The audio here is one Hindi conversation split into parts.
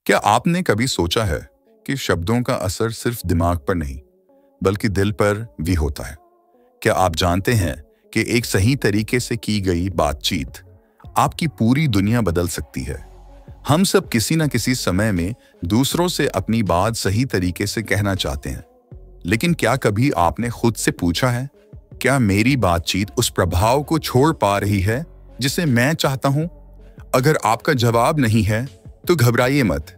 क्या आपने कभी सोचा है कि शब्दों का असर सिर्फ दिमाग पर नहीं बल्कि दिल पर भी होता है? क्या आप जानते हैं कि एक सही तरीके से की गई बातचीत आपकी पूरी दुनिया बदल सकती है? हम सब किसी न किसी समय में दूसरों से अपनी बात सही तरीके से कहना चाहते हैं, लेकिन क्या कभी आपने खुद से पूछा है, क्या मेरी बातचीत उस प्रभाव को छोड़ पा रही है जिसे मैं चाहता हूं? अगर आपका जवाब नहीं है तो घबराइए मत।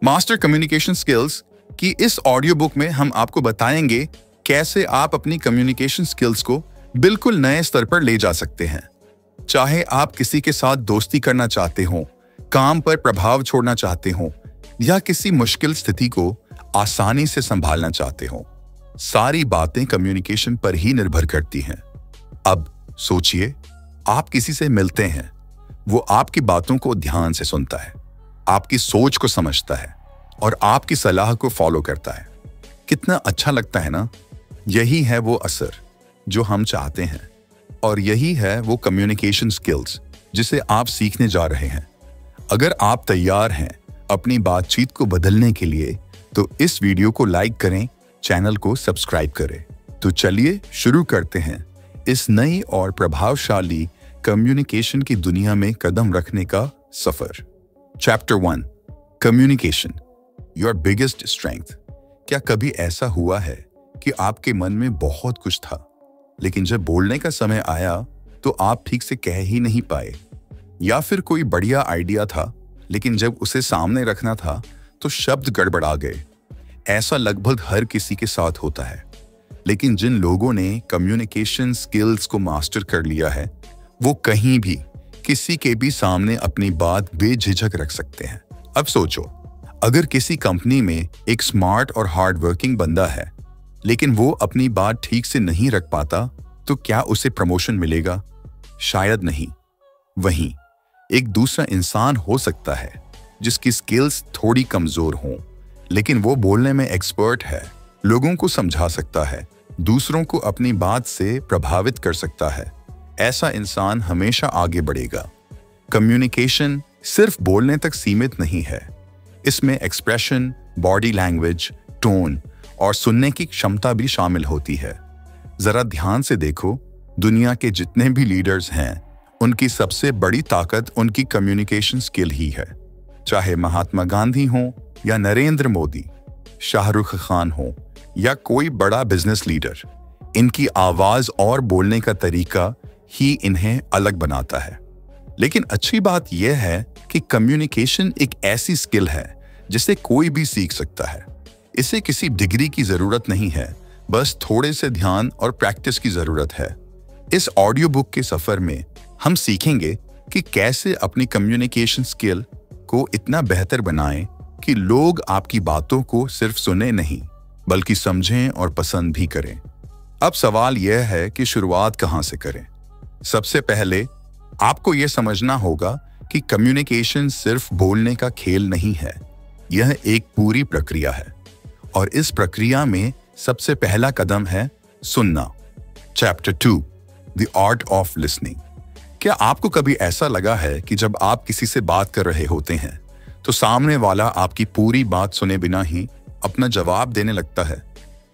मास्टर कम्युनिकेशन स्किल्स की इस ऑडियो बुक में हम आपको बताएंगे कैसे आप अपनी कम्युनिकेशन स्किल्स को बिल्कुल नए स्तर पर ले जा सकते हैं। चाहे आप किसी के साथ दोस्ती करना चाहते हो, काम पर प्रभाव छोड़ना चाहते हो या किसी मुश्किल स्थिति को आसानी से संभालना चाहते हो, सारी बातें कम्युनिकेशन पर ही निर्भर करती हैं। अब सोचिए, आप किसी से मिलते हैं, वो आपकी बातों को ध्यान से सुनता है, आपकी सोच को समझता है और आपकी सलाह को फॉलो करता है। कितना अच्छा लगता है ना? यही है वो असर जो हम चाहते हैं और यही है वो कम्युनिकेशन स्किल्स जिसे आप सीखने जा रहे हैं। अगर आप तैयार हैं अपनी बातचीत को बदलने के लिए तो इस वीडियो को लाइक करें, चैनल को सब्सक्राइब करें। तो चलिए शुरू करते हैं इस नई और प्रभावशाली कम्युनिकेशन की दुनिया में कदम रखने का सफर। Chapter 1, communication, your biggest strength. क्या कभी ऐसा हुआ है कि आपके मन में बहुत कुछ था, लेकिन जब बोलने का समय आया तो आप ठीक से कह ही नहीं पाए? या फिर कोई बढ़िया आइडिया था, लेकिन जब उसे सामने रखना था तो शब्द गड़बड़ा गए? ऐसा लगभग हर किसी के साथ होता है, लेकिन जिन लोगों ने कम्युनिकेशन स्किल्स को मास्टर कर लिया है वो कहीं भी किसी के भी सामने अपनी बात बेझिझक रख सकते हैं। अब सोचो, अगर किसी कंपनी में एक स्मार्ट और हार्ड वर्किंग बंदा है लेकिन वो अपनी बात ठीक से नहीं रख पाता, तो क्या उसे प्रमोशन मिलेगा? शायद नहीं। वहीं एक दूसरा इंसान हो सकता है जिसकी स्किल्स थोड़ी कमजोर हों, लेकिन वो बोलने में एक्सपर्ट है, लोगों को समझा सकता है, दूसरों को अपनी बात से प्रभावित कर सकता है। ऐसा इंसान हमेशा आगे बढ़ेगा। कम्युनिकेशन सिर्फ बोलने तक सीमित नहीं है, इसमें एक्सप्रेशन, बॉडी लैंग्वेज, टोन और सुनने की क्षमता भी शामिल होती है। जरा ध्यान से देखो, दुनिया के जितने भी लीडर्स हैं उनकी सबसे बड़ी ताकत उनकी कम्युनिकेशन स्किल ही है। चाहे महात्मा गांधी हो या नरेंद्र मोदी, शाहरुख खान हो या कोई बड़ा बिजनेस लीडर, इनकी आवाज और बोलने का तरीका ही इन्हें अलग बनाता है। लेकिन अच्छी बात यह है कि कम्युनिकेशन एक ऐसी स्किल है जिसे कोई भी सीख सकता है। इसे किसी डिग्री की जरूरत नहीं है, बस थोड़े से ध्यान और प्रैक्टिस की जरूरत है। इस ऑडियो बुक के सफर में हम सीखेंगे कि कैसे अपनी कम्युनिकेशन स्किल को इतना बेहतर बनाएं कि लोग आपकी बातों को सिर्फ सुने नहीं बल्कि समझें और पसंद भी करें। अब सवाल यह है कि शुरुआत कहां से करें? सबसे पहले आपको यह समझना होगा कि कम्युनिकेशन सिर्फ बोलने का खेल नहीं है, यह एक पूरी प्रक्रिया है और इस प्रक्रिया में सबसे पहला कदम है सुनना। Chapter 2, the art of listening. क्या आपको कभी ऐसा लगा है कि जब आप किसी से बात कर रहे होते हैं तो सामने वाला आपकी पूरी बात सुने बिना ही अपना जवाब देने लगता है?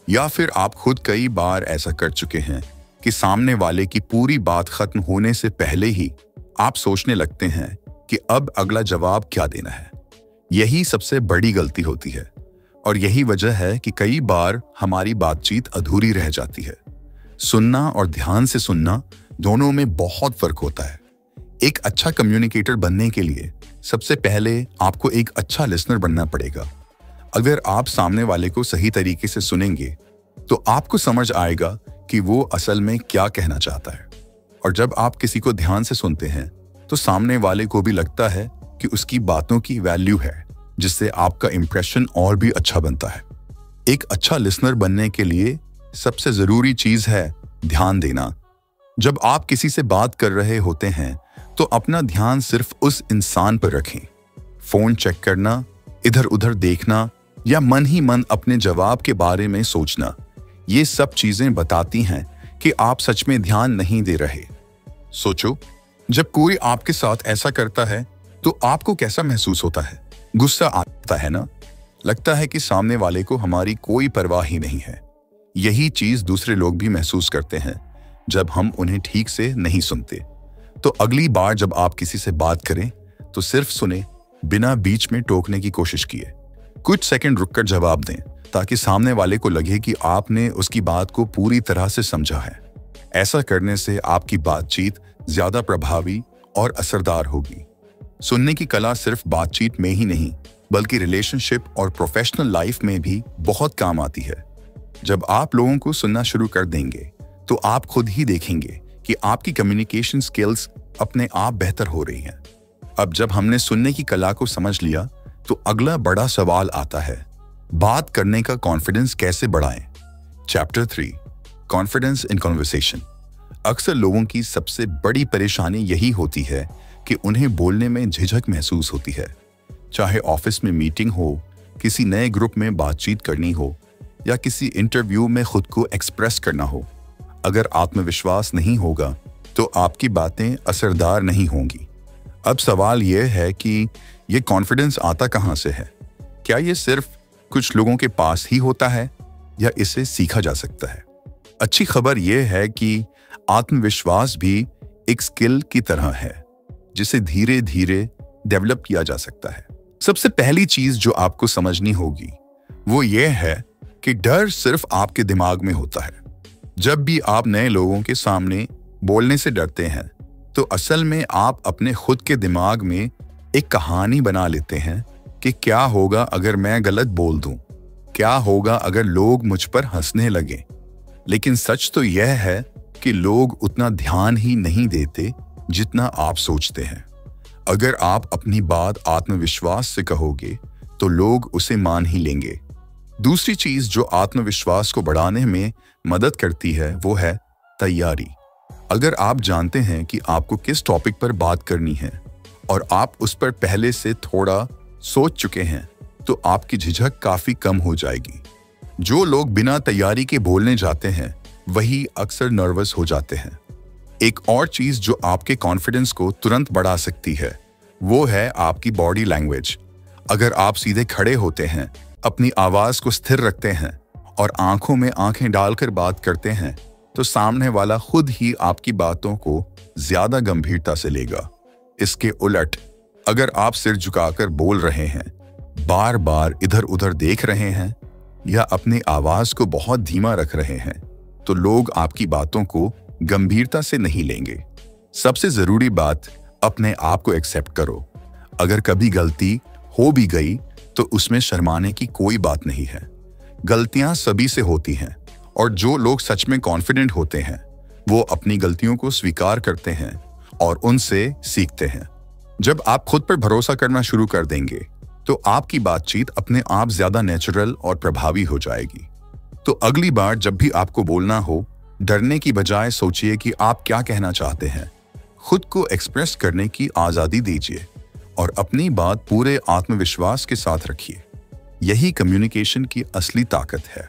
या फिर आप खुद कई बार ऐसा कर चुके हैं कि सामने वाले की पूरी बात खत्म होने से पहले ही आप सोचने लगते हैं कि अब अगला जवाब क्या देना है? यही सबसे बड़ी गलती होती है और यही वजह है कि कई बार हमारी बातचीत अधूरी रह जाती है। सुनना और ध्यान से सुनना दोनों में बहुत फर्क होता है। एक अच्छा कम्युनिकेटर बनने के लिए सबसे पहले आपको एक अच्छा लिसनर बनना पड़ेगा। अगर आप सामने वाले को सही तरीके से सुनेंगे तो आपको समझ आएगा कि वो असल में क्या कहना चाहता है। और जब आप किसी को ध्यान से सुनते हैं तो सामने वाले को भी लगता है कि उसकी बातों की वैल्यू है, जिससे आपका इंप्रेशन और भी अच्छा बनता है। एक अच्छा लिसनर बनने के लिए सबसे जरूरी चीज है ध्यान देना। जब आप किसी से बात कर रहे होते हैं तो अपना ध्यान सिर्फ उस इंसान पर रखें। फोन चेक करना, इधर उधर देखना या मन ही मन अपने जवाब के बारे में सोचना, ये सब चीजें बताती हैं कि आप सच में ध्यान नहीं दे रहे। सोचो, जब कोई आपके साथ ऐसा करता है तो आपको कैसा महसूस होता है? गुस्सा आता है ना, लगता है कि सामने वाले को हमारी कोई परवाह ही नहीं है। यही चीज दूसरे लोग भी महसूस करते हैं जब हम उन्हें ठीक से नहीं सुनते। तो अगली बार जब आप किसी से बात करें तो सिर्फ सुने, बिना बीच में टोकने की कोशिश किए। कुछ सेकंड रुककर जवाब दें ताकि सामने वाले को लगे कि आपने उसकी बात को पूरी तरह से समझा है। ऐसा करने से आपकी बातचीत ज्यादा प्रभावी और असरदार होगी। सुनने की कला सिर्फ बातचीत में ही नहीं बल्कि रिलेशनशिप और प्रोफेशनल लाइफ में भी बहुत काम आती है। जब आप लोगों को सुनना शुरू कर देंगे तो आप खुद ही देखेंगे कि आपकी कम्युनिकेशन स्किल्स अपने आप बेहतर हो रही हैं। अब जब हमने सुनने की कला को समझ लिया तो अगला बड़ा सवाल आता है, बात करने का कॉन्फिडेंस कैसे बढ़ाएं? Chapter 3, confidence in conversation. अक्सर लोगों की सबसे बड़ी परेशानी यही होती है कि उन्हें बोलने में झिझक महसूस होती है। चाहे ऑफिस में मीटिंग हो, किसी नए ग्रुप में बातचीत करनी हो या किसी इंटरव्यू में खुद को एक्सप्रेस करना हो। अगर आत्मविश्वास नहीं होगा तो आपकी बातें असरदार नहीं होंगी। अब सवाल यह है कि ये कॉन्फिडेंस आता कहाँ से है? क्या ये सिर्फ कुछ लोगों के पास ही होता है या इसे सीखा जा सकता है? अच्छी खबर यह है कि आत्मविश्वास भी एक स्किल की तरह है जिसे धीरे धीरे डेवलप किया जा सकता है। सबसे पहली चीज जो आपको समझनी होगी वो ये है कि डर सिर्फ आपके दिमाग में होता है। जब भी आप नए लोगों के सामने बोलने से डरते हैं तो असल में आप अपने खुद के दिमाग में एक कहानी बना लेते हैं कि क्या होगा अगर मैं गलत बोल दूं, क्या होगा अगर लोग मुझ पर हंसने लगे। लेकिन सच तो यह है कि लोग उतना ध्यान ही नहीं देते जितना आप सोचते हैं। अगर आप अपनी बात आत्मविश्वास से कहोगे तो लोग उसे मान ही लेंगे। दूसरी चीज जो आत्मविश्वास को बढ़ाने में मदद करती है वो है तैयारी। अगर आप जानते हैं कि आपको किस टॉपिक पर बात करनी है और आप उस पर पहले से थोड़ा सोच चुके हैं तो आपकी झिझक काफी कम हो जाएगी। जो लोग बिना तैयारी के बोलने जाते हैं वही अक्सर नर्वस हो जाते हैं। एक और चीज जो आपके कॉन्फिडेंस को तुरंत बढ़ा सकती है वो है आपकी बॉडी लैंग्वेज। अगर आप सीधे खड़े होते हैं, अपनी आवाज को स्थिर रखते हैं और आंखों में आंखें डालकर बात करते हैं तो सामने वाला खुद ही आपकी बातों को ज्यादा गंभीरता से लेगा। इसके उलट अगर आप सिर झुकाकर बोल रहे हैं, बार बार इधर उधर देख रहे हैं या अपनी आवाज को बहुत धीमा रख रहे हैं तो लोग आपकी बातों को गंभीरता से नहीं लेंगे। सबसे जरूरी बात, अपने आप को एक्सेप्ट करो। अगर कभी गलती हो भी गई तो उसमें शर्माने की कोई बात नहीं है। गलतियां सभी से होती हैं और जो लोग सच में कॉन्फिडेंट होते हैं वो अपनी गलतियों को स्वीकार करते हैं और उनसे सीखते हैं। जब आप खुद पर भरोसा करना शुरू कर देंगे तो आपकी बातचीत अपने आप ज्यादा नेचुरल और प्रभावी हो जाएगी। तो अगली बार जब भी आपको बोलना हो, डरने की बजाय सोचिए कि आप क्या कहना चाहते हैं। खुद को एक्सप्रेस करने की आजादी दीजिए और अपनी बात पूरे आत्मविश्वास के साथ रखिए। यही कम्युनिकेशन की असली ताकत है।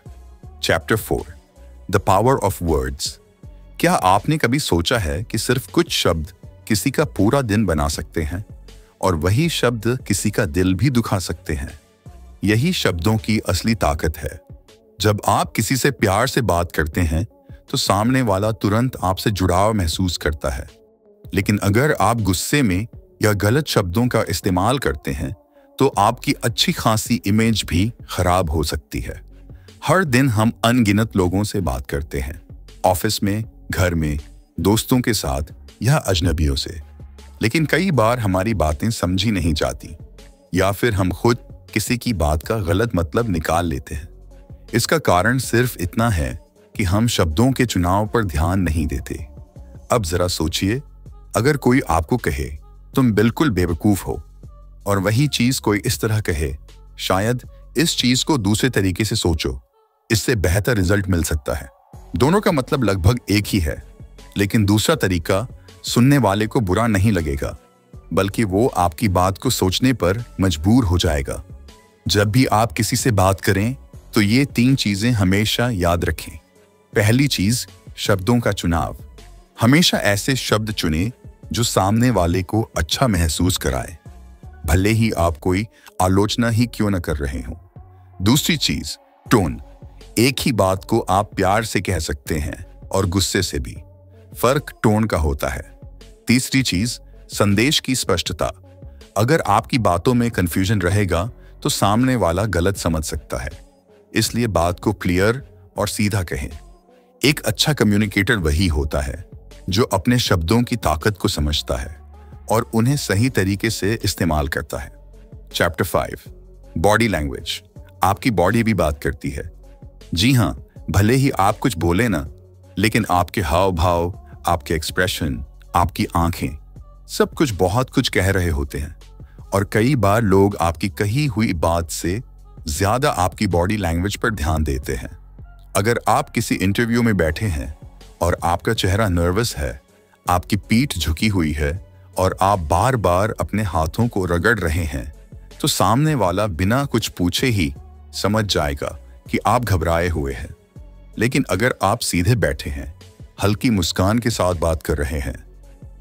Chapter 4, the power of words. क्या आपने कभी सोचा है कि सिर्फ कुछ शब्द किसी का पूरा दिन बना सकते हैं और वही शब्द किसी का दिल भी दुखा सकते हैं? यही शब्दों की असली ताकत है। जब आप किसी से प्यार से बात करते हैं तो सामने वाला तुरंत आपसे जुड़ाव महसूस करता है। लेकिन अगर आप गुस्से में या गलत शब्दों का इस्तेमाल करते हैं तो आपकी अच्छी खासी इमेज भी खराब हो सकती है। हर दिन हम अनगिनत लोगों से बात करते हैं, ऑफिस में, घर में, दोस्तों के साथ या अजनबियों से। लेकिन कई बार हमारी बातें समझी नहीं जाती या फिर हम खुद किसी की बात का गलत मतलब निकाल लेते हैं। इसका कारण सिर्फ इतना है कि हम शब्दों के चुनाव पर ध्यान नहीं देते। अब जरा सोचिए, अगर कोई आपको कहे तुम बिल्कुल बेवकूफ हो और वही चीज कोई इस तरह कहे, शायद इस चीज को दूसरे तरीके से सोचो, इससे बेहतर रिजल्ट मिल सकता है। दोनों का मतलब लगभग एक ही है, लेकिन दूसरा तरीका सुनने वाले को बुरा नहीं लगेगा बल्कि वो आपकी बात को सोचने पर मजबूर हो जाएगा। जब भी आप किसी से बात करें तो ये 3 चीजें हमेशा याद रखें। पहली चीज, शब्दों का चुनाव। हमेशा ऐसे शब्द चुनें जो सामने वाले को अच्छा महसूस कराए। भले ही आप कोई आलोचना ही क्यों न कर रहे हों। दूसरी चीज, टोन। एक ही बात को आप प्यार से कह सकते हैं और गुस्से से भी। फर्क टोन का होता है। तीसरी चीज, संदेश की स्पष्टता। अगर आपकी बातों में कंफ्यूजन रहेगा तो सामने वाला गलत समझ सकता है, इसलिए बात को क्लियर और सीधा कहें। एक अच्छा कम्युनिकेटर वही होता है जो अपने शब्दों की ताकत को समझता है और उन्हें सही तरीके से इस्तेमाल करता है। Chapter 5, body language. आपकी बॉडी भी बात करती है। जी हाँ, भले ही आप कुछ बोले ना, लेकिन आपके हाव भाव, आपके एक्सप्रेशन, आपकी आंखें, सब कुछ बहुत कुछ कह रहे होते हैं। और कई बार लोग आपकी कही हुई बात से ज्यादा आपकी बॉडी लैंग्वेज पर ध्यान देते हैं। अगर आप किसी इंटरव्यू में बैठे हैं और आपका चेहरा नर्वस है, आपकी पीठ झुकी हुई है और आप बार बार अपने हाथों को रगड़ रहे हैं, तो सामने वाला बिना कुछ पूछे ही समझ जाएगा कि आप घबराए हुए हैं। लेकिन अगर आप सीधे बैठे हैं, हल्की मुस्कान के साथ बात कर रहे हैं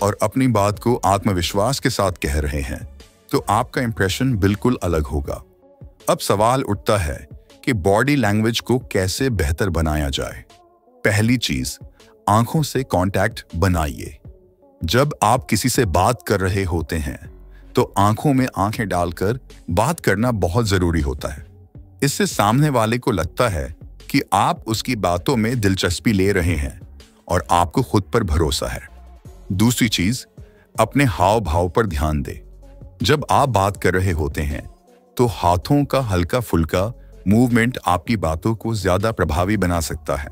और अपनी बात को आत्मविश्वास के साथ कह रहे हैं, तो आपका इंप्रेशन बिल्कुल अलग होगा। अब सवाल उठता है कि बॉडी लैंग्वेज को कैसे बेहतर बनाया जाए। पहली चीज, आंखों से कांटेक्ट बनाइए। जब आप किसी से बात कर रहे होते हैं तो आंखों में आंखें डालकर बात करना बहुत जरूरी होता है। इससे सामने वाले को लगता है कि आप उसकी बातों में दिलचस्पी ले रहे हैं और आपको खुद पर भरोसा है। दूसरी चीज, अपने हाव भाव पर ध्यान दें। जब आप बात कर रहे होते हैं तो हाथों का हल्का फुल्का मूवमेंट आपकी बातों को ज्यादा प्रभावी बना सकता है,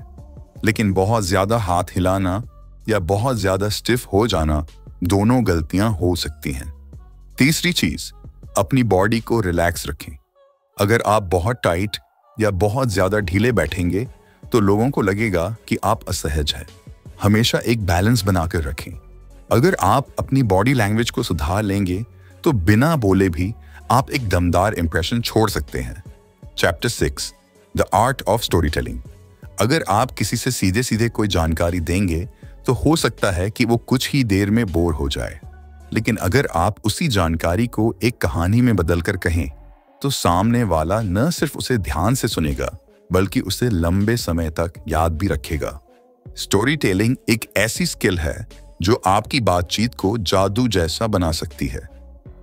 लेकिन बहुत ज्यादा हाथ हिलाना या बहुत ज्यादा स्टिफ हो जाना, दोनों गलतियां हो सकती हैं। तीसरी चीज, अपनी बॉडी को रिलैक्स रखें। अगर आप बहुत टाइट या बहुत ज्यादा ढीले बैठेंगे तो लोगों को लगेगा कि आप असहज हैं। हमेशा एक बैलेंस बनाकर रखें। अगर आप अपनी बॉडी लैंग्वेज को सुधार लेंगे तो बिना बोले भी आप एक दमदार इंप्रेशन छोड़ सकते हैं। Chapter 6, the art of story telling. अगर आप किसी से सीधे सीधे कोई जानकारी देंगे तो हो सकता है कि वो कुछ ही देर में बोर हो जाए, लेकिन अगर आप उसी जानकारी को एक कहानी में बदलकर कहें तो सामने वाला न सिर्फ उसे ध्यान से सुनेगा बल्कि उसे लंबे समय तक याद भी रखेगा। स्टोरी टेलिंग एक ऐसी स्किल है जो आपकी बातचीत को जादू जैसा बना सकती है।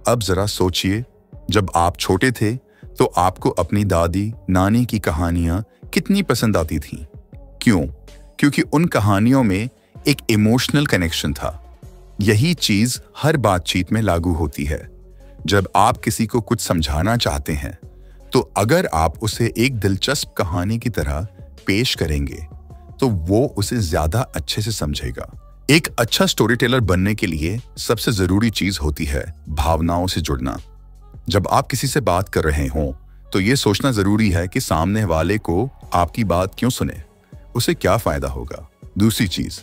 अब जरा सोचिए, जब आप छोटे थे तो आपको अपनी दादी नानी की कहानियां कितनी पसंद आती थीं। क्यों? क्योंकि उन कहानियों में एक इमोशनल कनेक्शन था। यही चीज हर बातचीत में लागू होती है। जब आप किसी को कुछ समझाना चाहते हैं तो अगर आप उसे एक दिलचस्प कहानी की तरह पेश करेंगे तो वो उसे ज्यादा अच्छे से समझेगा। एक अच्छा स्टोरी टेलर बनने के लिए सबसे जरूरी चीज होती है भावनाओं से जुड़ना। जब आप किसी से बात कर रहे हों तो ये सोचना जरूरी है कि सामने वाले को आपकी बात क्यों सुने, उसे क्या फायदा होगा। दूसरी चीज,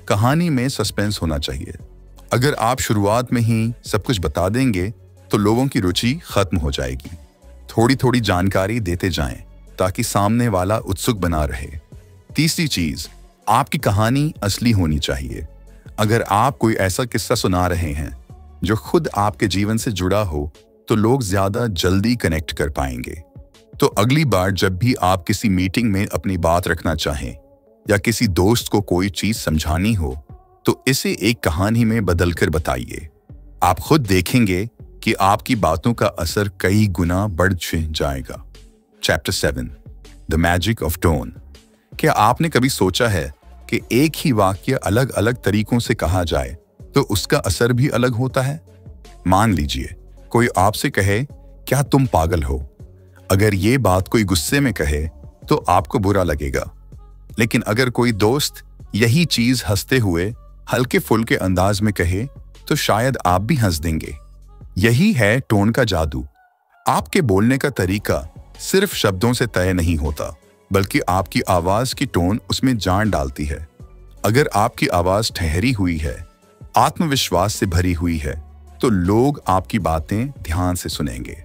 कहानी में सस्पेंस होना चाहिए। अगर आप शुरुआत में ही सब कुछ बता देंगे तो लोगों की रुचि खत्म हो जाएगी। थोड़ी थोड़ी जानकारी देते जाएं ताकि सामने वाला उत्सुक बना रहे। तीसरी चीज, आपकी कहानी असली होनी चाहिए। अगर आप कोई ऐसा किस्सा सुना रहे हैं जो खुद आपके जीवन से जुड़ा हो तो लोग ज्यादा जल्दी कनेक्ट कर पाएंगे। तो अगली बार जब भी आप किसी मीटिंग में अपनी बात रखना चाहें या किसी दोस्त को कोई चीज समझानी हो तो इसे एक कहानी में बदलकर बताइए। आप खुद देखेंगे कि आपकी बातों का असर कई गुना बढ़ जाएगा। Chapter 7, the magic of tone. क्या आपने कभी सोचा है कि एक ही वाक्य अलग अलग तरीकों से कहा जाए तो उसका असर भी अलग होता है? मान लीजिए कोई आपसे कहे, क्या तुम पागल हो? अगर ये बात कोई गुस्से में कहे तो आपको बुरा लगेगा, लेकिन अगर कोई दोस्त यही चीज हंसते हुए हल्के फुल्के अंदाज में कहे तो शायद आप भी हंस देंगे। यही है टोन का जादू। आपके बोलने का तरीका सिर्फ शब्दों से तय नहीं होता, बल्कि आपकी आवाज की टोन उसमें जान डालती है। अगर आपकी आवाज ठहरी हुई है, आत्मविश्वास से भरी हुई है, तो लोग आपकी बातें ध्यान से सुनेंगे।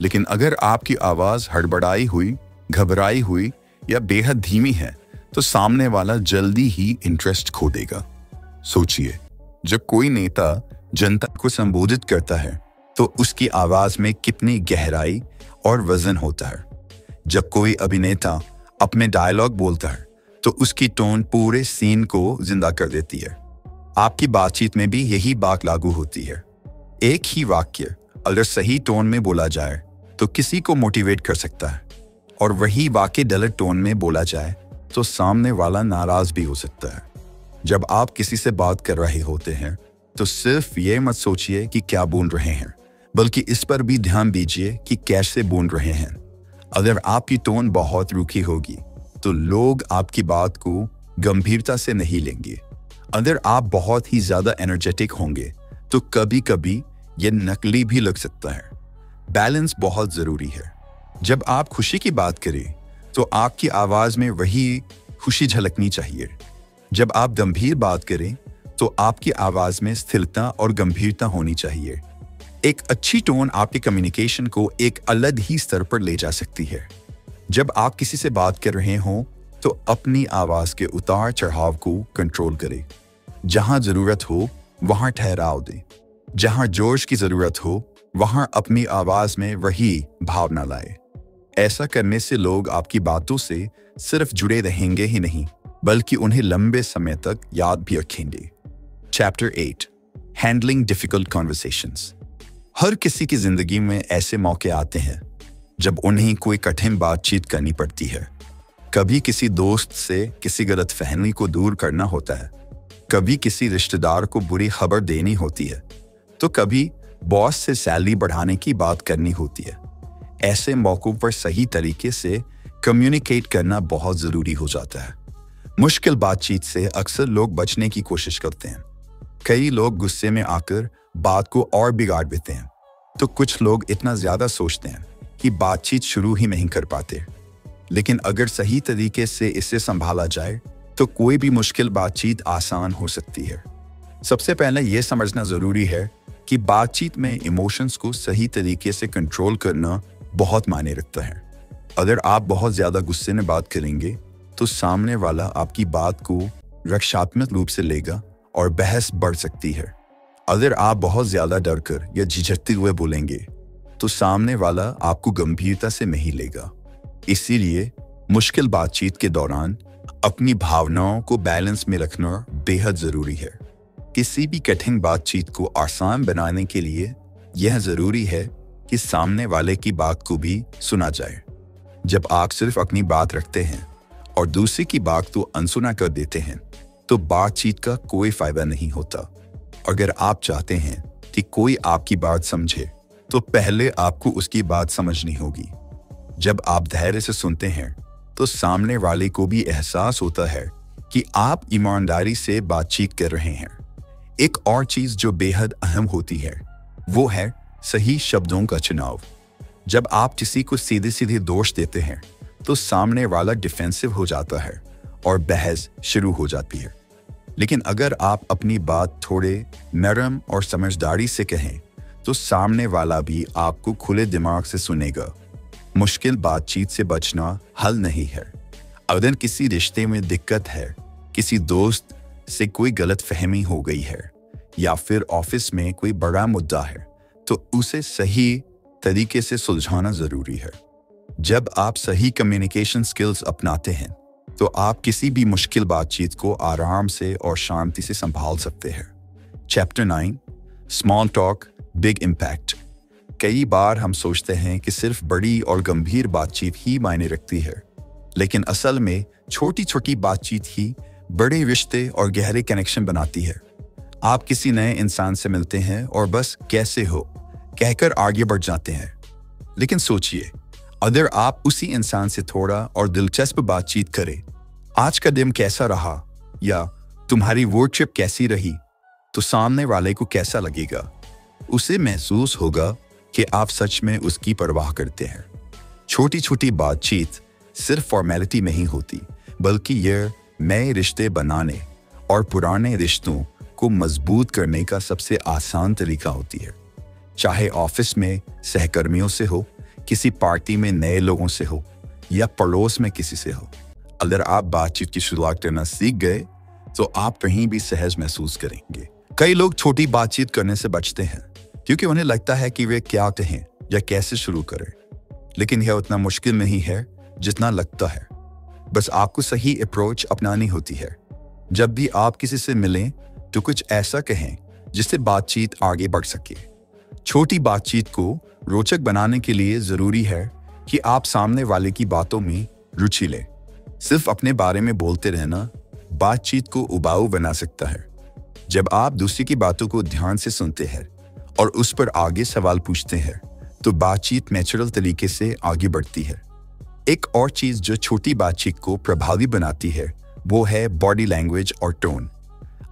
लेकिन अगर आपकी आवाज हड़बड़ाई हुई, घबराई हुई या बेहद धीमी है, तो सामने वाला जल्दी ही इंटरेस्ट खो देगा। सोचिए, जब कोई नेता जनता को संबोधित करता है तो उसकी आवाज में कितनी गहराई और वजन होता है। जब कोई अभिनेता अपने डायलॉग बोलता है तो उसकी टोन पूरे सीन को जिंदा कर देती है। आपकी बातचीत में भी यही बात लागू होती है। एक ही वाक्य अगर सही टोन में बोला जाए तो किसी को मोटिवेट कर सकता है, और वही वाक्य गलत टोन में बोला जाए तो सामने वाला नाराज भी हो सकता है। जब आप किसी से बात कर रहे होते हैं तो सिर्फ ये मत सोचिए कि क्या बोल रहे हैं, बल्कि इस पर भी ध्यान दीजिए कि कैसे बोल रहे हैं। अगर आपकी टोन बहुत रूखी होगी तो लोग आपकी बात को गंभीरता से नहीं लेंगे। अगर आप बहुत ही ज्यादा एनर्जेटिक होंगे तो कभी कभी ये नकली भी लग सकता है। बैलेंस बहुत जरूरी है। जब आप खुशी की बात करें तो आपकी आवाज में वही खुशी झलकनी चाहिए। जब आप गंभीर बात करें तो आपकी आवाज में स्थिरता और गंभीरता होनी चाहिए। एक अच्छी टोन आपके कम्युनिकेशन को एक अलग ही स्तर पर ले जा सकती है। जब आप किसी से बात कर रहे हों तो अपनी आवाज के उतार चढ़ाव को कंट्रोल करें। जहां जरूरत हो वहां ठहराव दें। जहां जोश की जरूरत हो वहां अपनी आवाज में वही भावना लाए। ऐसा करने से लोग आपकी बातों से सिर्फ जुड़े रहेंगे ही नहीं, बल्कि उन्हें लंबे समय तक याद भी रखेंगे। Chapter 8 handling difficult conversations. हर किसी की जिंदगी में ऐसे मौके आते हैं जब उन्हें कोई कठिन बातचीत करनी पड़ती है। कभी किसी दोस्त से किसी गलतफहमी को दूर करना होता है, कभी किसी रिश्तेदार को बुरी खबर देनी होती है, तो कभी बॉस से सैलरी बढ़ाने की बात करनी होती है। ऐसे मौकों पर सही तरीके से कम्युनिकेट करना बहुत जरूरी हो जाता है। मुश्किल बातचीत से अक्सर लोग बचने की कोशिश करते हैं। कई लोग गुस्से में आकर बात को और बिगाड़ देते हैं, तो कुछ लोग इतना ज्यादा सोचते हैं कि बातचीत शुरू ही नहीं कर पाते। लेकिन अगर सही तरीके से इसे संभाला जाए तो कोई भी मुश्किल बातचीत आसान हो सकती है। सबसे पहले यह समझना जरूरी है कि बातचीत में इमोशंस को सही तरीके से कंट्रोल करना बहुत मायने रखता है। अगर आप बहुत ज्यादा गुस्से में बात करेंगे तो सामने वाला आपकी बात को रक्षात्मक रूप से लेगा और बहस बढ़ सकती है। अगर आप बहुत ज्यादा डरकर या झिझकते हुए बोलेंगे तो सामने वाला आपको गंभीरता से नहीं लेगा। इसीलिए मुश्किल बातचीत के दौरान अपनी भावनाओं को बैलेंस में रखना बेहद जरूरी है। किसी भी कठिन बातचीत को आसान बनाने के लिए यह जरूरी है कि सामने वाले की बात को भी सुना जाए। जब आप सिर्फ अपनी बात रखते हैं और दूसरे की बात को अनसुना कर देते हैं तो बातचीत का कोई फायदा नहीं होता। अगर आप चाहते हैं कि कोई आपकी बात समझे तो पहले आपको उसकी बात समझनी होगी। जब आप धैर्य से सुनते हैं तो सामने वाले को भी एहसास होता है कि आप ईमानदारी से बातचीत कर रहे हैं। एक और चीज जो बेहद अहम होती है वो है सही शब्दों का चुनाव। जब आप किसी को सीधे सीधे दोष देते हैं तो सामने वाला डिफेंसिव हो जाता है और बहस शुरू हो जाती है। लेकिन अगर आप अपनी बात थोड़े नरम और समझदारी से कहें तो सामने वाला भी आपको खुले दिमाग से सुनेगा। मुश्किल बातचीत से बचना हल नहीं है। अगर किसी रिश्ते में दिक्कत है, किसी दोस्त से कोई गलतफहमी हो गई है या फिर ऑफिस में कोई बड़ा मुद्दा है तो उसे सही तरीके से सुलझाना जरूरी है। जब आप सही कम्युनिकेशन स्किल्स अपनाते हैं तो आप किसी भी मुश्किल बातचीत को आराम से और शांति से संभाल सकते हैं। Chapter 9 small talk big impact. कई बार हम सोचते हैं कि सिर्फ बड़ी और गंभीर बातचीत ही मायने रखती है, लेकिन असल में छोटी छोटी बातचीत ही बड़े रिश्ते और गहरे कनेक्शन बनाती है। आप किसी नए इंसान से मिलते हैं और बस कैसे हो कहकर आगे बढ़ जाते हैं, लेकिन सोचिए अगर आप उसी इंसान से थोड़ा और दिलचस्प बातचीत करें, आज का दिन कैसा रहा या तुम्हारी रोड ट्रिप कैसी रही, तो सामने वाले को कैसा लगेगा। उसे महसूस होगा कि आप सच में उसकी परवाह करते हैं। छोटी छोटी बातचीत सिर्फ फॉर्मेलिटी नहीं होती, बल्कि यह नए रिश्ते बनाने और पुराने रिश्तों को मजबूत करने का सबसे आसान तरीका होती है। चाहे ऑफिस में सहकर्मियों से हो, किसी पार्टी में नए लोगों से हो या पड़ोस में किसी से हो, अगर आप बातचीत की शुरुआत करना सीख गए तो आप कहीं भी सहज महसूस करेंगे। कई लोग छोटी बातचीत करने से बचते हैं क्योंकि उन्हें लगता है कि वे क्या कहें या कैसे शुरू करें। लेकिन यह उतना मुश्किल नहीं है जितना लगता है। बस आपको सही अप्रोच अपनानी होती है। जब भी आप किसी से मिलें तो कुछ ऐसा कहें जिससे बातचीत आगे बढ़ सके। छोटी बातचीत को रोचक बनाने के लिए जरूरी है कि आप सामने वाले की बातों में रुचि लें। सिर्फ अपने बारे में बोलते रहना बातचीत को उबाऊ बना सकता है। जब आप दूसरे की बातों को ध्यान से सुनते हैं और उस पर आगे सवाल पूछते हैं तो बातचीत नेचुरल तरीके से आगे बढ़ती है। एक और चीज जो छोटी बातचीत को प्रभावी बनाती है वो है बॉडी लैंग्वेज और टोन।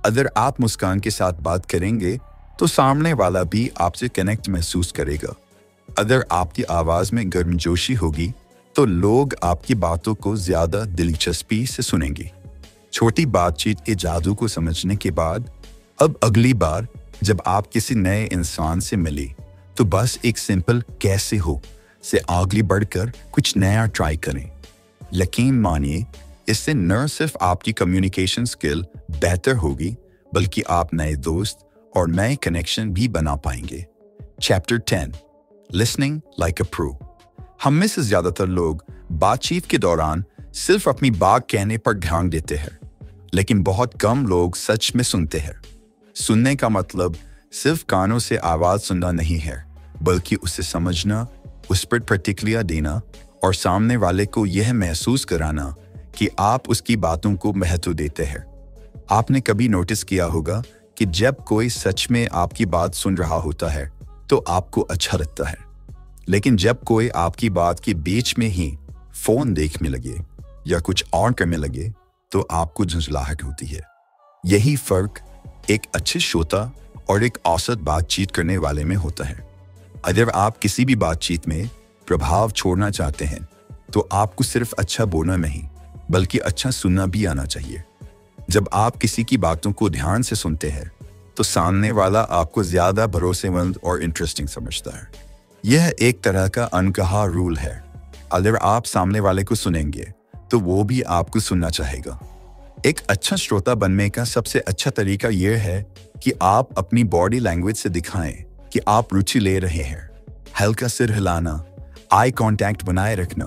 अगर आप मुस्कान के साथ बात करेंगे तो सामने वाला भी आपसे कनेक्ट महसूस करेगा। अगर आपकी आवाज में गर्मजोशी होगी तो लोग आपकी बातों को ज्यादा दिलचस्पी से सुनेंगे। छोटी बातचीत के जादू को समझने के बाद अब अगली बार जब आप किसी नए इंसान से मिले तो बस एक सिंपल कैसे हो से आगे बढ़कर कुछ नया ट्राई करें। यकीन मानिए, इससे न सिर्फ आपकी कम्युनिकेशन स्किल बेहतर होगी बल्कि आप नए दोस्त और नए कनेक्शन भी बना पाएंगे। Chapter 10 listening like a pro. हम में से ज्यादातर लोग बातचीत के दौरान सिर्फ अपनी बात कहने पर ध्यान देते हैं, लेकिन बहुत कम लोग सच में सुनते हैं। सुनने का मतलब सिर्फ कानों से आवाज सुनना नहीं है, बल्कि उसे समझना, उस पर प्रतिक्रिया देना और सामने वाले को यह महसूस कराना कि आप उसकी बातों को महत्व देते हैं। आपने कभी नोटिस किया होगा कि जब कोई सच में आपकी बात सुन रहा होता है तो आपको अच्छा लगता है, लेकिन जब कोई आपकी बात के बीच में ही फोन देखने लगे या कुछ और करने लगे तो आपको झुंझलाहट होती है। यही फर्क एक अच्छे श्रोता और एक औसत बातचीत करने वाले में होता है। अगर आप किसी भी बातचीत में प्रभाव छोड़ना चाहते हैं तो आपको सिर्फ अच्छा बोलना नहीं बल्कि अच्छा सुनना भी आना चाहिए। जब आप किसी की बातों को ध्यान से सुनते हैं तो सामने वाला आपको ज्यादा भरोसेमंद और इंटरेस्टिंग समझता है। यह एक तरह का अनकहा रूल है। अगर आप सामने वाले को सुनेंगे तो वो भी आपको सुनना चाहेगा। एक अच्छा श्रोता बनने का सबसे अच्छा तरीका यह है कि आप अपनी बॉडी लैंग्वेज से दिखाएं कि आप रुचि ले रहे हैं। हल्का सिर हिलाना, आई कांटेक्ट बनाए रखना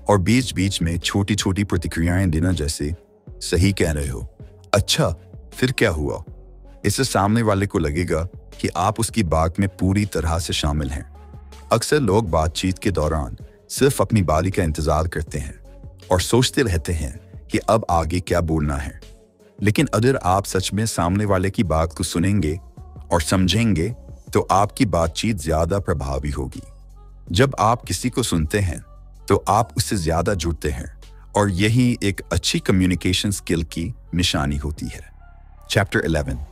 और बीच बीच में छोटी छोटी प्रतिक्रियाएं देना, जैसे सही कह रहे हो, अच्छा फिर क्या हुआ। इससे सामने वाले को लगेगा कि आप उसकी बात में पूरी तरह से शामिल हैं। अक्सर लोग बातचीत के दौरान सिर्फ अपनी बारी का इंतजार करते हैं और सोचते रहते हैं कि अब आगे क्या बोलना है। लेकिन अगर आप सच में सामने वाले की बात को सुनेंगे और समझेंगे तो आपकी बातचीत ज्यादा प्रभावी होगी। जब आप किसी को सुनते हैं तो आप उससे ज्यादा जुड़ते हैं और यही एक अच्छी कम्युनिकेशन स्किल की निशानी होती है। Chapter 11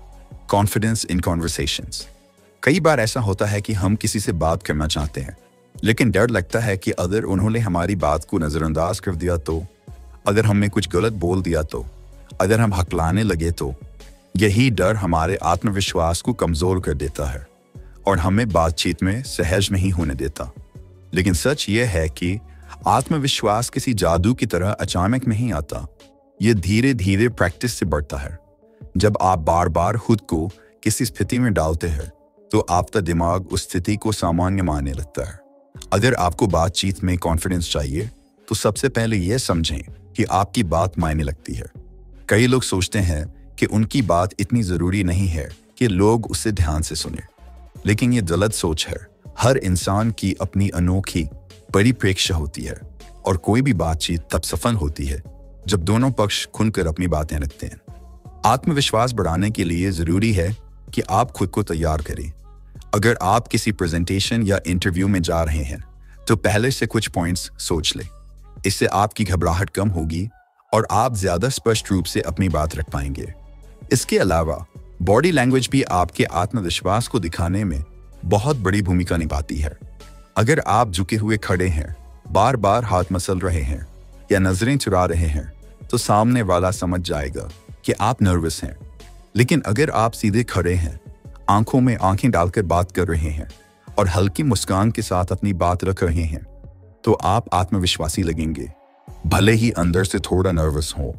confidence in conversations. कई बार ऐसा होता है कि हम किसी से बात करना चाहते हैं लेकिन डर लगता है कि अगर उन्होंने हमारी बात को नजरअंदाज कर दिया तो, अगर हमने कुछ गलत बोल दिया तो, अगर हम हकलाने लगे तो। यही डर हमारे आत्मविश्वास को कमजोर कर देता है और हमें बातचीत में सहज नहीं होने देता। लेकिन सच ये है कि आत्मविश्वास किसी जादू की तरह अचानक नहीं आता। ये धीरे धीरे प्रैक्टिस से बढ़ता है। जब आप बार बार खुद को किसी स्थिति में डालते हैं तो आपका दिमाग उस स्थिति को सामान्य मानने लगता है। अगर आपको बातचीत में कॉन्फिडेंस चाहिए तो सबसे पहले यह समझें कि आपकी बात मायने लगती है। कई लोग सोचते हैं कि उनकी बात इतनी जरूरी नहीं है कि लोग उसे ध्यान से सुने, लेकिन ये गलत सोच है। हर इंसान की अपनी अनोखी परिप्रेक्ष्य होती है और कोई भी बातचीत तब सफल होती है जब दोनों पक्ष खुलकर अपनी बातें रखते हैं। आत्मविश्वास बढ़ाने के लिए जरूरी है कि आप खुद को तैयार करें। अगर आप किसी प्रेजेंटेशन या इंटरव्यू में जा रहे हैं तो पहले से कुछ पॉइंट्स सोच लें। इससे आपकी घबराहट कम होगी और आप ज्यादा स्पष्ट रूप से अपनी बात रख पाएंगे। इसके अलावा बॉडी लैंग्वेज भी आपके आत्मविश्वास को दिखाने में बहुत बड़ी भूमिका निभाती है। अगर आप झुके हुए खड़े हैं, बार बार हाथ मसल रहे हैं या नजरें चुरा रहे हैं तो सामने वाला समझ जाएगा कि आप नर्वस हैं। लेकिन अगर आप सीधे खड़े हैं, आंखों में आंखें डालकर बात कर रहे हैं और हल्की मुस्कान के साथ अपनी बात रख रहे हैं तो आप आत्मविश्वासी लगेंगे, भले ही अंदर से थोड़ा नर्वस हो।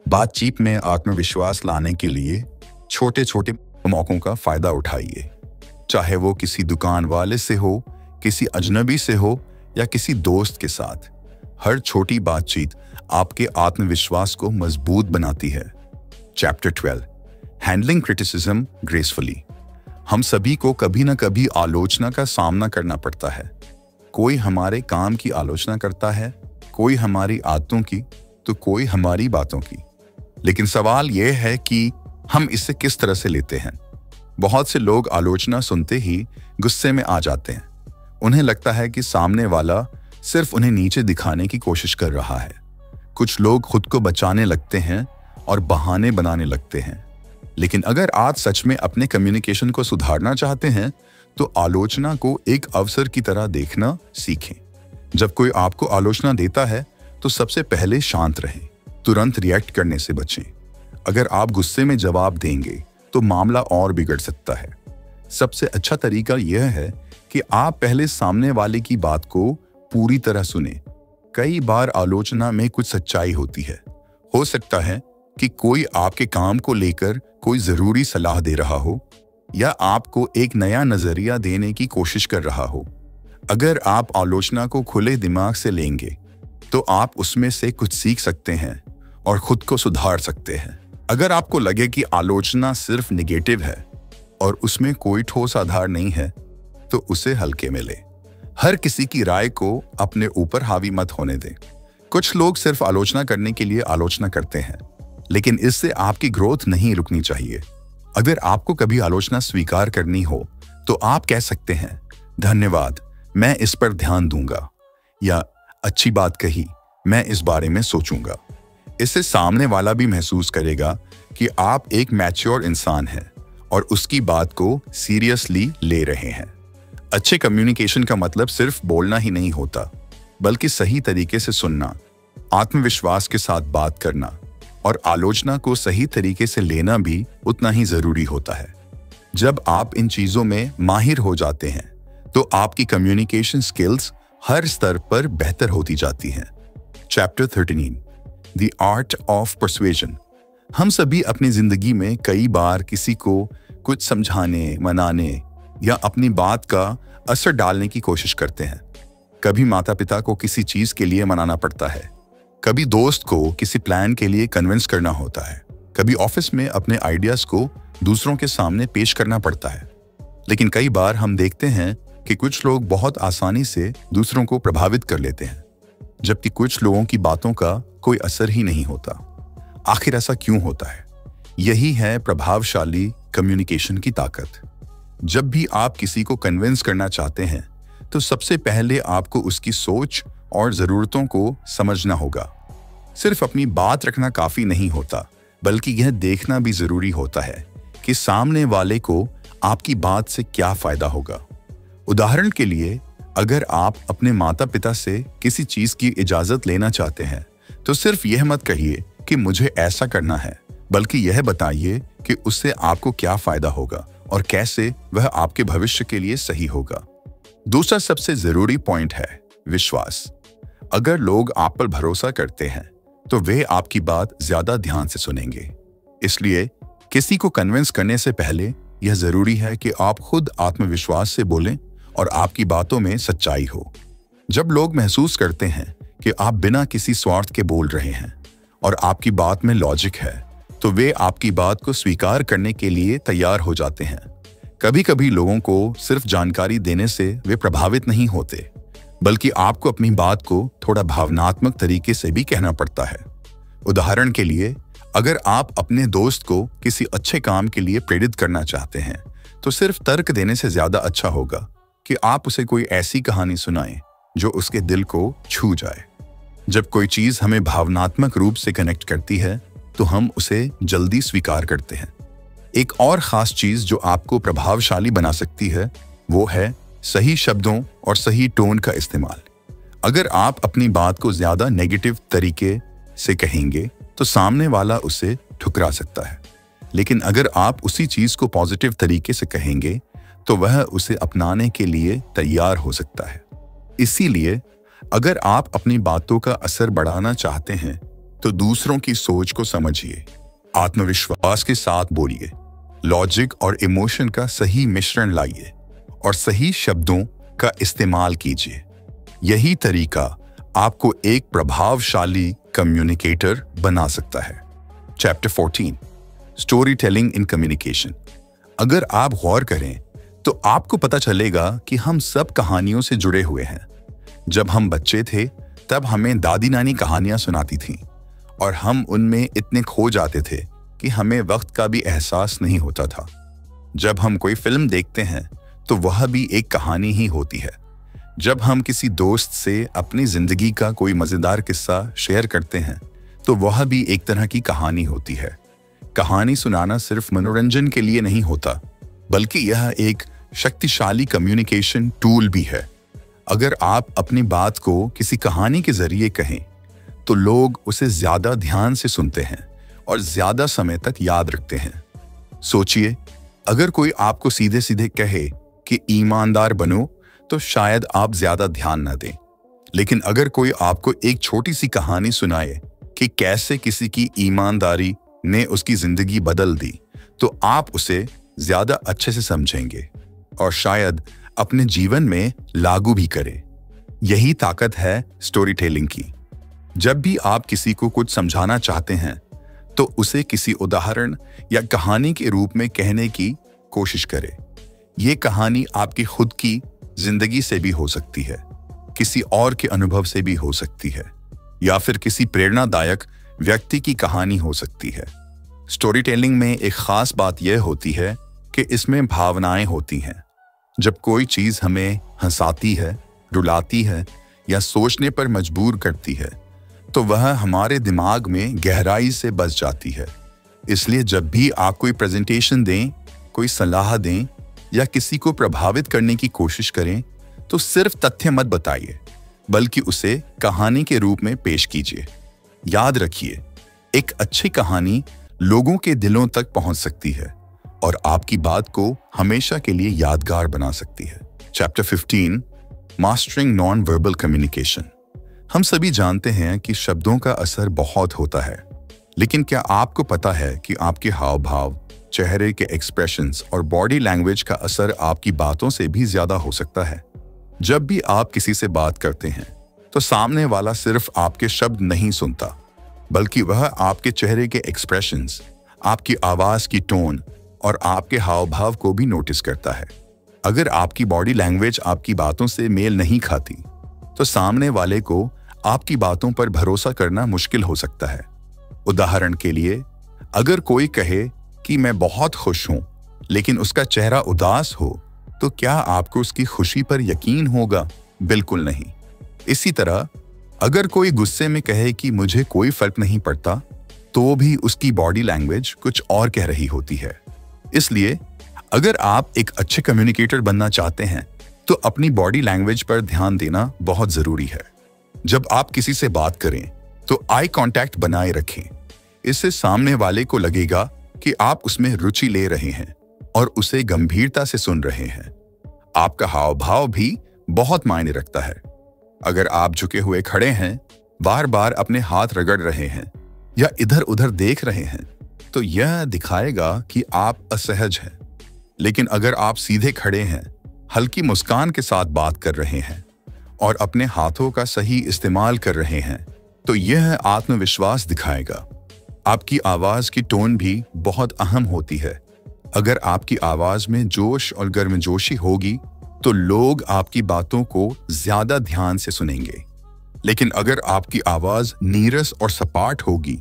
बातचीत में आत्मविश्वास लाने के लिए छोटे छोटे मौकों का फायदा उठाइए। चाहे वो किसी दुकान वाले से हो, किसी अजनबी से हो या किसी दोस्त के साथ। हर छोटी बातचीत आपके आत्मविश्वास को मजबूत बनाती है। Chapter 12, handling criticism gracefully. हम सभी को कभी न कभी आलोचना का सामना करना पड़ता है। कोई हमारे काम की आलोचना करता है, कोई हमारी आदतों की, तो कोई हमारी बातों की। लेकिन सवाल यह है कि हम इसे किस तरह से लेते हैं। बहुत से लोग आलोचना सुनते ही गुस्से में आ जाते हैं। उन्हें लगता है कि सामने वाला सिर्फ उन्हें नीचे दिखाने की कोशिश कर रहा है। कुछ लोग खुद को बचाने लगते हैं और बहाने बनाने लगते हैं। लेकिन अगर आप सच में अपने कम्युनिकेशन को सुधारना चाहते हैं तो आलोचना को एक अवसर की तरह देखना सीखें। जब कोई आपको आलोचना देता है तो सबसे पहले शांत रहें, तुरंत रिएक्ट करने से बचें। अगर आप गुस्से में जवाब देंगे तो मामला और बिगड़ सकता है। सबसे अच्छा तरीका यह है कि आप पहले सामने वाले की बात को पूरी तरह सुनें। कई बार आलोचना में कुछ सच्चाई होती है। हो सकता है कि कोई आपके काम को लेकर कोई जरूरी सलाह दे रहा हो या आपको एक नया नजरिया देने की कोशिश कर रहा हो। अगर आप आलोचना को खुले दिमाग से लेंगे तो आप उसमें से कुछ सीख सकते हैं और खुद को सुधार सकते हैं। अगर आपको लगे कि आलोचना सिर्फ नेगेटिव है और उसमें कोई ठोस आधार नहीं है तो उसे हल्के में लें। हर किसी की राय को अपने ऊपर हावी मत होने दें। कुछ लोग सिर्फ आलोचना करने के लिए आलोचना करते हैं, लेकिन इससे आपकी ग्रोथ नहीं रुकनी चाहिए। अगर आपको कभी आलोचना स्वीकार करनी हो तो आप कह सकते हैं, धन्यवाद, मैं इस पर ध्यान दूंगा, या अच्छी बात कही, मैं इस बारे में सोचूंगा। इससे सामने वाला भी महसूस करेगा कि आप एक मैच्योर इंसान हैं और उसकी बात को सीरियसली ले रहे हैं। अच्छे कम्युनिकेशन का मतलब सिर्फ बोलना ही नहीं होता, बल्कि सही तरीके से सुनना, आत्मविश्वास के साथ बात करना और आलोचना को सही तरीके से लेना भी उतना ही जरूरी होता है। जब आप इन चीजों में माहिर हो जाते हैं तो आपकी कम्युनिकेशन स्किल्स हर स्तर पर बेहतर होती जाती हैं। Chapter 13, the art of persuasion. हम सभी अपनी जिंदगी में कई बार किसी को कुछ समझाने, मनाने या अपनी बात का असर डालने की कोशिश करते हैं। कभी माता पिता को किसी चीज के लिए मनाना पड़ता है, कभी दोस्त को किसी प्लान के लिए कन्विंस करना होता है, कभी ऑफिस में अपने आइडियाज को दूसरों के सामने पेश करना पड़ता है। लेकिन कई बार हम देखते हैं कि कुछ लोग बहुत आसानी से दूसरों को प्रभावित कर लेते हैं, जबकि कुछ लोगों की बातों का कोई असर ही नहीं होता। आखिर ऐसा क्यों होता है? यही है प्रभावशाली कम्युनिकेशन की ताकत। जब भी आप किसी को कन्विंस करना चाहते हैं तो सबसे पहले आपको उसकी सोच और ज़रूरतों को समझना होगा। सिर्फ अपनी बात रखना काफ़ी नहीं होता, बल्कि यह देखना भी ज़रूरी होता है कि सामने वाले को आपकी बात से क्या फ़ायदा होगा। उदाहरण के लिए, अगर आप अपने माता पिता से किसी चीज़ की इजाज़त लेना चाहते हैं तो सिर्फ यह मत कहिए कि मुझे ऐसा करना है, बल्कि यह बताइए कि उससे आपको क्या फ़ायदा होगा और कैसे वह आपके भविष्य के लिए सही होगा। दूसरा सबसे ज़रूरी पॉइंट है विश्वास। अगर लोग आप पर भरोसा करते हैं तो वे आपकी बात ज्यादा ध्यान से सुनेंगे। इसलिए किसी को कन्विंस करने से पहले यह जरूरी है कि आप खुद आत्मविश्वास से बोलें और आपकी बातों में सच्चाई हो। जब लोग महसूस करते हैं कि आप बिना किसी स्वार्थ के बोल रहे हैं और आपकी बात में लॉजिक है, तो वे आपकी बात को स्वीकार करने के लिए तैयार हो जाते हैं। कभी कभी लोगों को सिर्फ जानकारी देने से वे प्रभावित नहीं होते, बल्कि आपको अपनी बात को थोड़ा भावनात्मक तरीके से भी कहना पड़ता है। उदाहरण के लिए, अगर आप अपने दोस्त को किसी अच्छे काम के लिए प्रेरित करना चाहते हैं तो सिर्फ तर्क देने से ज्यादा अच्छा होगा कि आप उसे कोई ऐसी कहानी सुनाएं जो उसके दिल को छू जाए। जब कोई चीज हमें भावनात्मक रूप से कनेक्ट करती है तो हम उसे जल्दी स्वीकार करते हैं। एक और खास चीज जो आपको प्रभावशाली बना सकती है वो है सही शब्दों और सही टोन का इस्तेमाल। अगर आप अपनी बात को ज्यादा नेगेटिव तरीके से कहेंगे तो सामने वाला उसे ठुकरा सकता है, लेकिन अगर आप उसी चीज को पॉजिटिव तरीके से कहेंगे तो वह उसे अपनाने के लिए तैयार हो सकता है। इसीलिए अगर आप अपनी बातों का असर बढ़ाना चाहते हैं तो दूसरों की सोच को समझिए, आत्मविश्वास के साथ बोलिए, लॉजिक और इमोशन का सही मिश्रण लाइए और सही शब्दों का इस्तेमाल कीजिए। यही तरीका आपको एक प्रभावशाली कम्युनिकेटर बना सकता है। Chapter 14 story telling in communication. अगर आप गौर करें तो आपको पता चलेगा कि हम सब कहानियों से जुड़े हुए हैं। जब हम बच्चे थे तब हमें दादी नानी कहानियां सुनाती थीं और हम उनमें इतने खो जाते थे कि हमें वक्त का भी एहसास नहीं होता था। जब हम कोई फिल्म देखते हैं तो वह भी एक कहानी ही होती है। जब हम किसी दोस्त से अपनी जिंदगी का कोई मजेदार किस्सा शेयर करते हैं तो वह भी एक तरह की कहानी होती है। कहानी सुनाना सिर्फ मनोरंजन के लिए नहीं होता, बल्कि यह एक शक्तिशाली कम्युनिकेशन टूल भी है। अगर आप अपनी बात को किसी कहानी के जरिए कहें तो लोग उसे ज्यादा ध्यान से सुनते हैं और ज्यादा समय तक याद रखते हैं। सोचिए, अगर कोई आपको सीधे सीधे कहे कि ईमानदार बनो तो शायद आप ज्यादा न दें। लेकिन अगर कोई आपको एक छोटी सी कहानी सुनाए कि कैसे किसी की ईमानदारी ने उसकी जिंदगी बदल दी, तो आप उसे ज्यादा अच्छे से समझेंगे और शायद अपने जीवन में लागू भी करें। यही ताकत है स्टोरी टेलिंग की। जब भी आप किसी को कुछ समझाना चाहते हैं तो उसे किसी उदाहरण या कहानी के रूप में कहने की कोशिश करें। ये कहानी आपकी खुद की जिंदगी से भी हो सकती है, किसी और के अनुभव से भी हो सकती है, या फिर किसी प्रेरणादायक व्यक्ति की कहानी हो सकती है। स्टोरी टेलिंग में एक खास बात यह होती है कि इसमें भावनाएं होती हैं। जब कोई चीज हमें हंसाती है, रुलाती है या सोचने पर मजबूर करती है तो वह हमारे दिमाग में गहराई से बस जाती है। इसलिए जब भी आप कोई प्रेजेंटेशन दें, कोई सलाह दें या किसी को प्रभावित करने की कोशिश करें तो सिर्फ तथ्य मत बताइए, बल्कि उसे कहानी के रूप में पेश कीजिए। याद रखिए, एक अच्छी कहानी लोगों के दिलों तक पहुंच सकती है और आपकी बात को हमेशा के लिए यादगार बना सकती है। Chapter 15 mastering non verbal communication. हम सभी जानते हैं कि शब्दों का असर बहुत होता है, लेकिन क्या आपको पता है कि आपके हाव भाव, चेहरे के एक्सप्रेशंस और बॉडी लैंग्वेज का असर आपकी बातों से भी ज्यादा हो सकता है? जब भी आप किसी से बात करते हैं तो सामने वाला सिर्फ आपके शब्द नहीं सुनता, बल्कि वह आपके चेहरे के एक्सप्रेशंस, आपकी आवाज की टोन और आपके हाव भाव को भी नोटिस करता है। अगर आपकी बॉडी लैंग्वेज आपकी बातों से मेल नहीं खाती तो सामने वाले को आपकी बातों पर भरोसा करना मुश्किल हो सकता है। उदाहरण के लिए, अगर कोई कहे कि मैं बहुत खुश हूं लेकिन उसका चेहरा उदास हो, तो क्या आपको उसकी खुशी पर यकीन होगा? बिल्कुल नहीं। इसी तरह अगर कोई गुस्से में कहे कि मुझे कोई फर्क नहीं पड़ता, तो भी उसकी बॉडी लैंग्वेज कुछ और कह रही होती है। इसलिए अगर आप एक अच्छे कम्युनिकेटर बनना चाहते हैं तो अपनी बॉडी लैंग्वेज पर ध्यान देना बहुत जरूरी है। जब आप किसी से बात करें तो आई कांटेक्ट बनाए रखें। इससे सामने वाले को लगेगा कि आप उसमें रुचि ले रहे हैं और उसे गंभीरता से सुन रहे हैं। आपका हाव भाव भी बहुत मायने रखता है। अगर आप झुके हुए खड़े हैं, बार बार अपने हाथ रगड़ रहे हैं या इधर उधर देख रहे हैं, तो यह दिखाएगा कि आप असहज हैं। लेकिन अगर आप सीधे खड़े हैं, हल्की मुस्कान के साथ बात कर रहे हैं और अपने हाथों का सही इस्तेमाल कर रहे हैं, तो यह आत्मविश्वास दिखाएगा। आपकी आवाज की टोन भी बहुत अहम होती है। अगर आपकी आवाज में जोश और गर्मजोशी होगी तो लोग आपकी बातों को ज्यादा ध्यान से सुनेंगे। लेकिन अगर आपकी आवाज नीरस और सपाट होगी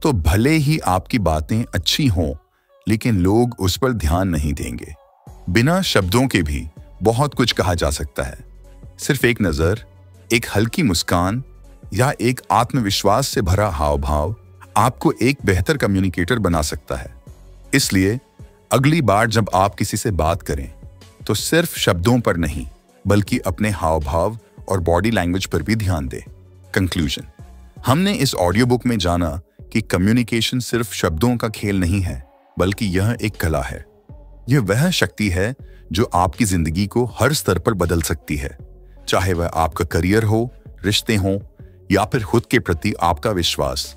तो भले ही आपकी बातें अच्छी हों, लेकिन लोग उस पर ध्यान नहीं देंगे। बिना शब्दों के भी बहुत कुछ कहा जा सकता है। सिर्फ एक नजर, एक हल्की मुस्कान या एक आत्मविश्वास से भरा हाव भाव आपको एक बेहतर कम्युनिकेटर बना सकता है। इसलिए अगली बार जब आप किसी से बात करें तो सिर्फ शब्दों पर नहीं, बल्कि अपने हाव भाव और बॉडी लैंग्वेज पर भी ध्यान दें। कंक्लूजन, हमने इस ऑडियो बुक में जाना कि कम्युनिकेशन सिर्फ शब्दों का खेल नहीं है, बल्कि यह एक कला है। यह वह शक्ति है जो आपकी जिंदगी को हर स्तर पर बदल सकती है, चाहे वह आपका करियर हो, रिश्ते हों या फिर खुद के प्रति आपका विश्वास।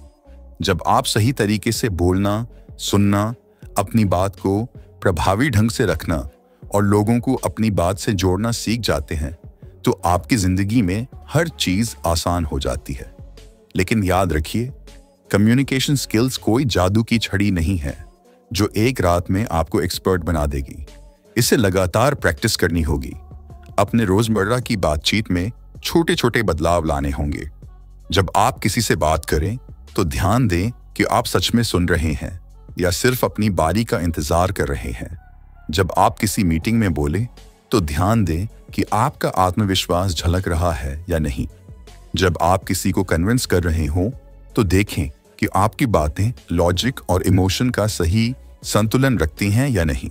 जब आप सही तरीके से बोलना, सुनना, अपनी बात को प्रभावी ढंग से रखना और लोगों को अपनी बात से जोड़ना सीख जाते हैं तो आपकी जिंदगी में हर चीज आसान हो जाती है। लेकिन याद रखिए, कम्युनिकेशन स्किल्स कोई जादू की छड़ी नहीं है जो एक रात में आपको एक्सपर्ट बना देगी। इसे लगातार प्रैक्टिस करनी होगी। अपने रोजमर्रा की बातचीत में छोटे छोटे बदलाव लाने होंगे। जब आप किसी से बात करें तो ध्यान दें कि आप सच में सुन रहे हैं या सिर्फ अपनी बारी का इंतजार कर रहे हैं। जब आप किसी मीटिंग में बोले तो ध्यान दें कि आपका आत्मविश्वास झलक रहा है या नहीं। जब आप किसी को कन्विंस कर रहे हों तो देखें कि आपकी बातें लॉजिक और इमोशन का सही संतुलन रखती हैं या नहीं।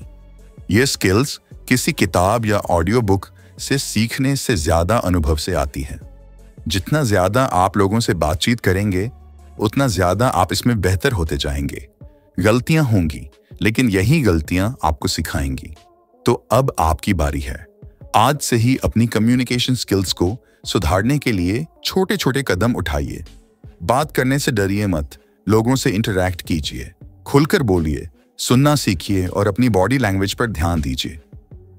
ये स्किल्स किसी किताब या ऑडियो बुक से सीखने से ज्यादा अनुभव से आती हैं। जितना ज्यादा आप लोगों से बातचीत करेंगे उतना ज्यादा आप इसमें बेहतर होते जाएंगे। गलतियां होंगी, लेकिन यही गलतियां आपको सिखाएंगी। तो अब आपकी बारी है। आज से ही अपनी कम्युनिकेशन स्किल्स को सुधारने के लिए छोटे छोटे कदम उठाइए। बात करने से डरिए मत, लोगों से इंटरैक्ट कीजिए, खुलकर बोलिए, सुनना सीखिए और अपनी बॉडी लैंग्वेज पर ध्यान दीजिए।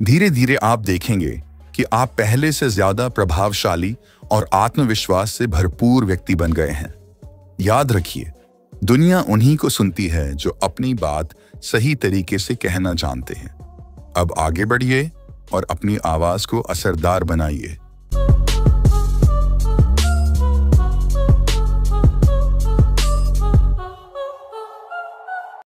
धीरे धीरे आप देखेंगे कि आप पहले से ज्यादा प्रभावशाली और आत्मविश्वास से भरपूर व्यक्ति बन गए हैं। याद रखिए, दुनिया उन्हीं को सुनती है जो अपनी बात सही तरीके से कहना जानते हैं। अब आगे बढ़िए और अपनी आवाज को असरदार बनाइए।